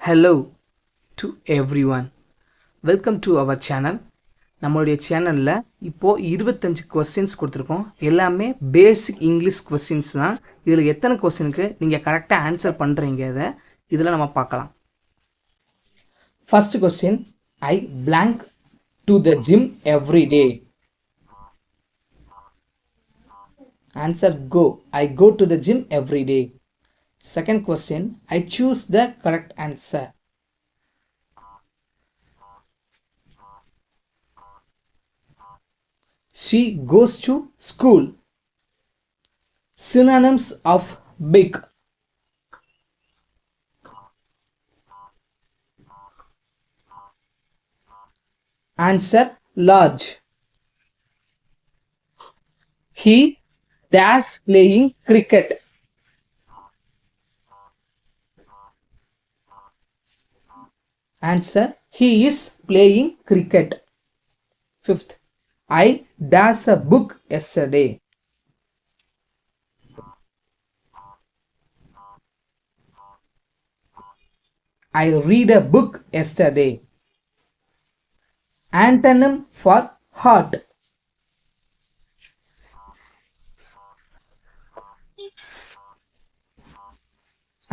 Hello to everyone. Welcome to our channel. நம்மளுடைய சேனலில் இப்போது 25 கொஸ்டின்ஸ் கொடுத்துருக்கோம். எல்லாமே பேசிக் இங்கிலீஷ் கொஸ்டின்ஸ் தான். இதில் எத்தனை கொஸ்டினுக்கு நீங்கள் கரெக்டாக ஆன்சர் பண்ணுறீங்க இதில் நம்ம பார்க்கலாம். First question, I blank to the gym every day. Answer, go. I go to the gym every day. Second question, I choose the correct answer. She goes to school. Synonyms of big. Answer, large. He dash playing cricket. Answer, he is playing cricket. Fifth, I dash a book yesterday. I read a book yesterday. Antonym for hot.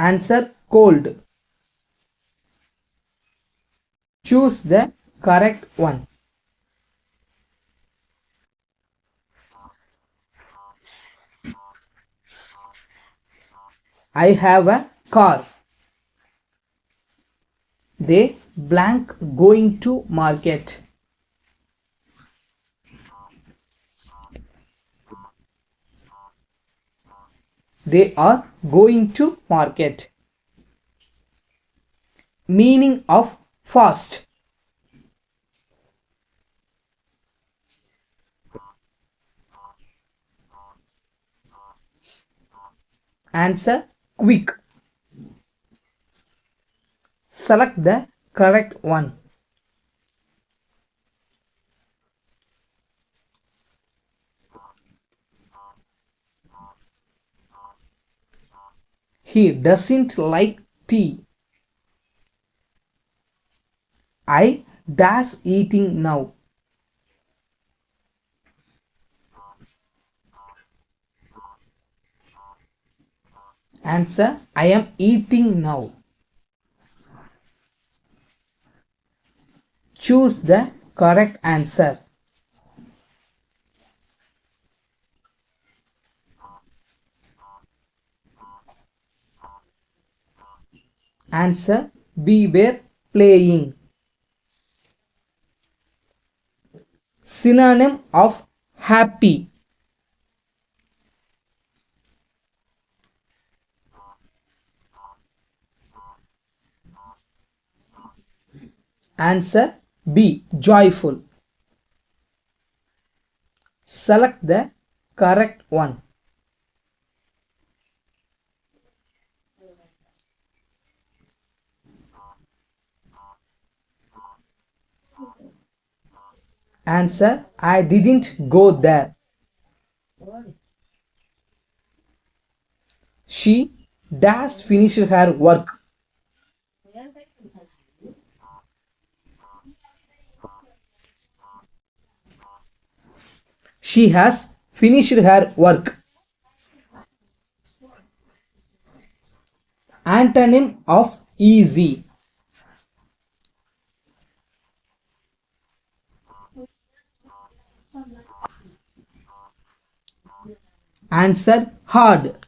Answer, cold. Choose the correct one. I have a car. They blank going to market. They are going to market. Meaning of fast. Answer, quick. Select the correct one. He doesn't like tea. I dash eating now. Answer, I am eating now. Choose the correct answer. Answer, we were playing. Synonym of happy. Answer, B, joyful. Select the correct one. Answer, I didn't go there. She dash finished her work. She has finished her work. Antonym of easy. Answer, hard.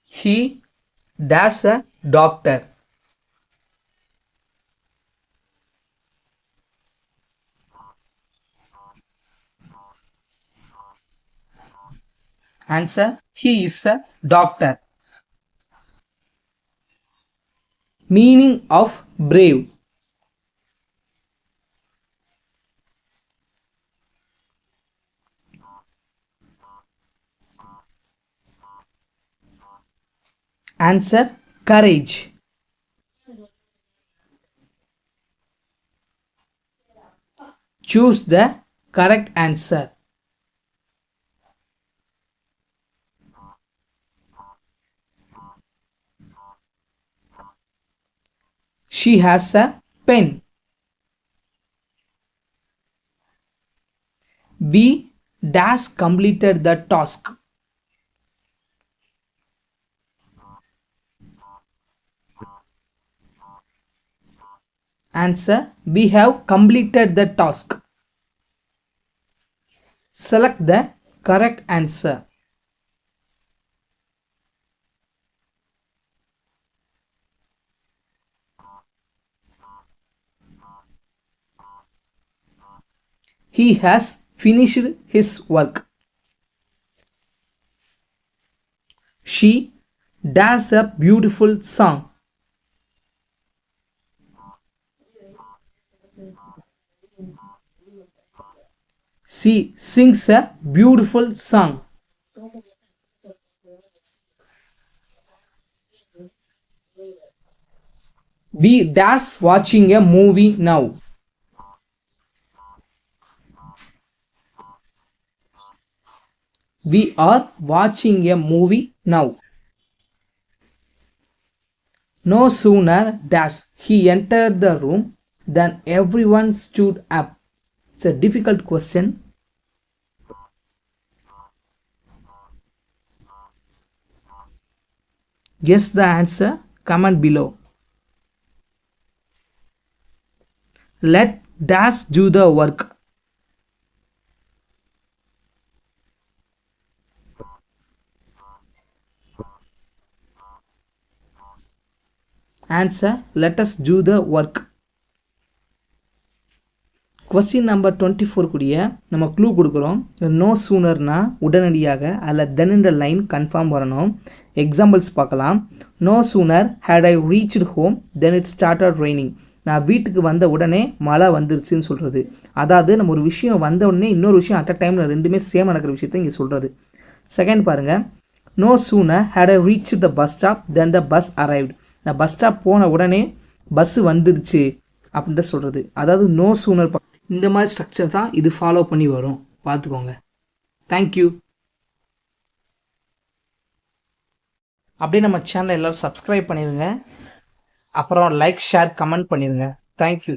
He dash a doctor. Answer, he is a doctor. Meaning of brave. Answer, courage. Choose the correct answer. She has a pen. We dash completed the task. Answer: we have completed the task. Select the correct answer. He has finished his work. She does a beautiful song. She sings a beautiful song. We dash watching a movie now. We are watching a movie now. No sooner does he enter the room than everyone stood up. It's a difficult question. Guess the answer. Comment below. Let dash do the work. Answer: let us do the work. Question number 24 கூடிய நம்ம clue கொடுக்குறோம். No சூனர்னா உடனடியாக அதில் தென்ன்ற line confirm வரணும். Examples பார்க்கலாம். No sooner had I reached home then it started raining. நான் வீட்டுக்கு வந்த உடனே மழை வந்துருச்சுன்னு சொல்கிறது. அதாவது நம்ம ஒரு விஷயம் வந்த உடனே இன்னொரு விஷயம் அட் அ டைமில் ரெண்டுமே சேம் நடக்கிற விஷயத்த இங்கே சொல்கிறது. செகண்ட் பாருங்கள். No sooner had I reach the bus stop then the bus arrived. நான் பஸ் ஸ்டாப் போன உடனே பஸ்ஸு வந்துருச்சு அப்படின்ட்டு சொல்கிறது. அதாவது நோ சூனர் இந்த மாதிரி ஸ்ட்ரக்சர் தான் இது ஃபாலோ பண்ணி வரும். பார்த்துக்கோங்க. தேங்க்யூ. அப்படியே நம்ம சேனலை எல்லோரும் சப்ஸ்கிரைப் பண்ணிடுங்க. அப்புறம் லைக் ஷேர் கமெண்ட் பண்ணிடுங்க. தேங்க்யூ.